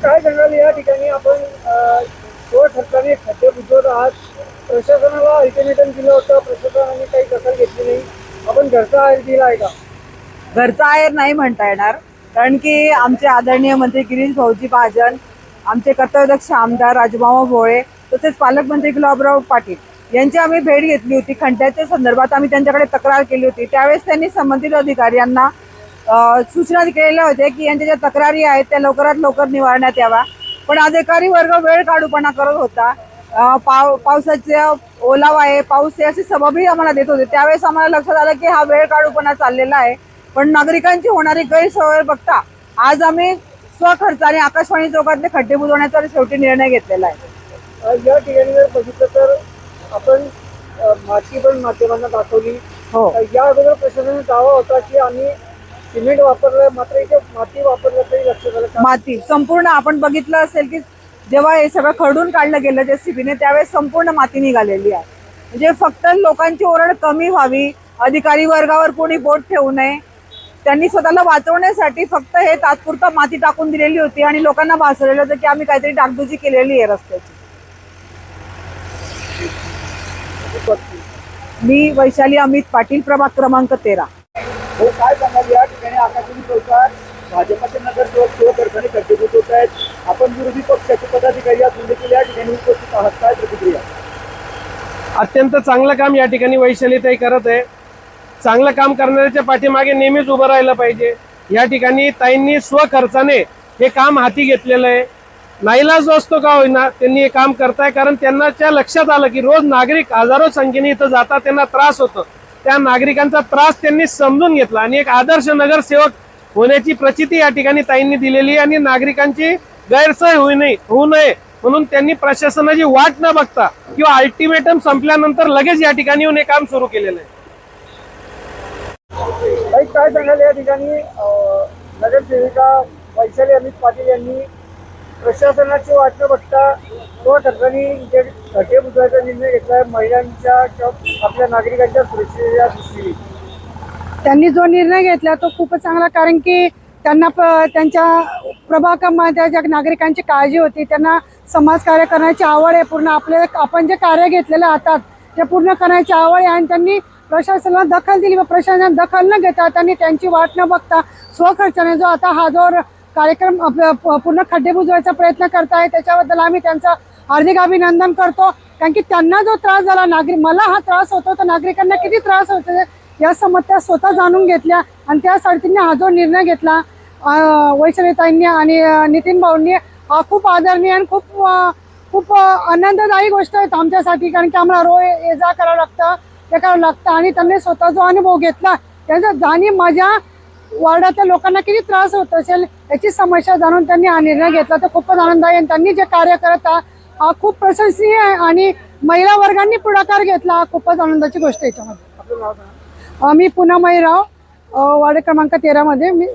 काय सांगाल या ठिकाणी आपण सरकारने खाद्य बुजवत आहात, प्रशासनाला अल्टिमेटम दिलं होतं, प्रशासनाने काही दखल घेतली नाही, आपण घरचा आहेर दिला आहे का? घरचा आहेर नाही म्हणता येणार, कारण की आमचे आदरणीय मंत्री गिरीश भाऊजी महाजन, आमचे कर्तव्यदक्ष आमदार राजूभाऊ भोळे तसेच पालकमंत्री गुलाबराव पाटील यांची आम्ही भेट घेतली होती. खंड्याच्या संदर्भात आम्ही त्यांच्याकडे तक्रार केली होती. त्यावेळेस त्यांनी संबंधित अधिकाऱ्यांना सूचना केलेल्या होत्या की यांच्या ज्या तक्रारी आहेत त्या लवकरात लवकर निवारण्यात याव्या, पण अधिकारी वर्ग वेळ काढूपणा करत होता. पावसाचा ओलावा आहे, पाऊस आहे अशी सबबही आम्हाला देत होते. त्यावेळेस आम्हाला लक्षात आलं की हा वेळ काढूपणा चाललेला आहे. पण नागरिकांची होणारी गैरसोय बघता आज आम्ही स्वखर्चाने आकाशवाणी चौकातले खड्डे बुजवण्याचा शेवटी निर्णय घेतलेला आहे. या ठिकाणी जर बघितलं तर आपण माती पण माध्यमांना दाखवली. हो, या अगोदर प्रशासनाने दावा होता की आम्ही सिमेंट वापरलं, मात्र इथे माती वापरलं तरी लक्षात आलं माती संपूर्ण आपण बघितलं असेल की जेव्हा हे सगळं खरडून काढलं गेलं जेसीबीने त्यावेळेस संपूर्ण माती निघालेली आहे. म्हणजे फक्त लोकांची ओरड कमी व्हावी, अधिकारी वर्गावर कोणी बोट ठेवू नये, त्यांनी स्वतःला वाचवण्यासाठी फक्त हे तात्पुरतं माती टाकून दिलेली होती आणि लोकांना भासवलेलं होतं की आम्ही काहीतरी डागडुजी केलेली आहे रस्त्याची. मी वैशाली अमित पाटील, प्रभाग क्रमांक 13. हो, काय सांगाल या ठिकाणी आकाशवाणी चौकात भाजपचे नगरसेवक शिवकर्षणी खड्डे बुजवत आहेत, आपण विरोधी पक्षाचे पदाधिकारी आज देखील या ठिकाणी उपस्थित आहात, काय प्रतिक्रिया? अत्यंत चांगलं काम या ठिकाणी वैशालीताई करत आहे. चांगलं काम करणाऱ्याच्या पाठीमागे नेहमीच उभं राहिलं पाहिजे. या ठिकाणी ताईंनी स्वखर्चाने हे काम हाती घेतलेलं आहे. नाईलाज असतो का होईना त्यांनी हे काम करताय, कारण त्यांच्या लक्षात आलं की रोज नागरिक हजारो संख्येने इथं जातात, त्यांना त्रास होतो. त्या नागरिकांचा त्रास त्यांनी समजून घेतला आणि एक आदर्श नगरसेवक होण्याची प्रचिती या ठिकाणी ताईंनी दिलेली आहे. आणि नागरिकांची गैरसोय होऊ नये म्हणून त्यांनी प्रशासनाची वाट न बघता किंवा अल्टिमेटम संपल्यानंतर लगेच या ठिकाणी येऊन हे काम सुरू केलेलं आहे. ताई, काय सांगाल या ठिकाणी नगरसेविका वैशाली अमित पाटील यांनी प्रशासनाची वाट न बघता स्वखर्चाने जे खड्डे बुजवायचा निर्णय घेतलाय महिलांच्या किंवा आपल्या नागरिकांच्या सुरक्षेच्या दृष्टीने? त्यांनी जो निर्णय घेतला तो खूपच चांगला, कारण की त्यांना त्यांच्या प्रभागामध्ये ज्या नागरिकांची काळजी होती, त्यांना समाजकार्य करण्याची आवड आहे. पूर्ण आपण जे कार्य घेतलेलं हातात ते पूर्ण करण्याची आवड आहे आणि त्यांनी प्रशासनाला दखल दिली व प्रशासनाने दखल न घेता त्यांनी त्यांची वाट न बघता स्वखर्चाने जो आता हा जो कार्यक्रम पूर्ण खड्डे बुजवायचा प्रयत्न करताय त्याच्याबद्दल आम्ही त्यांचं हार्दिक अभिनंदन करतो. कारण की त्यांना जो त्रास झाला, मला हा त्रास होतो तर नागरिकांना किती त्रास होतो या समस्या स्वतः जाणून घेतल्या आणि त्यासाठी त्यांनी हा जो निर्णय घेतला वैशालीताईंनी आणि नितीन भाऊंनी, हा खूप आदरणीय आणि खूप आनंददायी गोष्ट आहे आमच्यासाठी. कारण की आम्हाला रोज ये जा करावं लागतं, ते करावं लागतं आणि त्यांनी स्वतः जो अनुभव घेतला त्याचा जाणीव माझ्या वार्डातल्या लोकांना किती त्रास होत असेल याची समस्या जाणून त्यांनी हा निर्णय घेतला, तर खूपच आनंद आहे. आणि त्यांनी जे कार्य करत हा खूप प्रशंसनीय आहे आणि महिला वर्गांनी पुढाकार घेतला, हा खूपच आनंदाची गोष्ट आहे याच्यामध्ये. आपलं नाव सांगा. मी पुन्हा महिराव वार्ड क्रमांक 13 मध्ये मी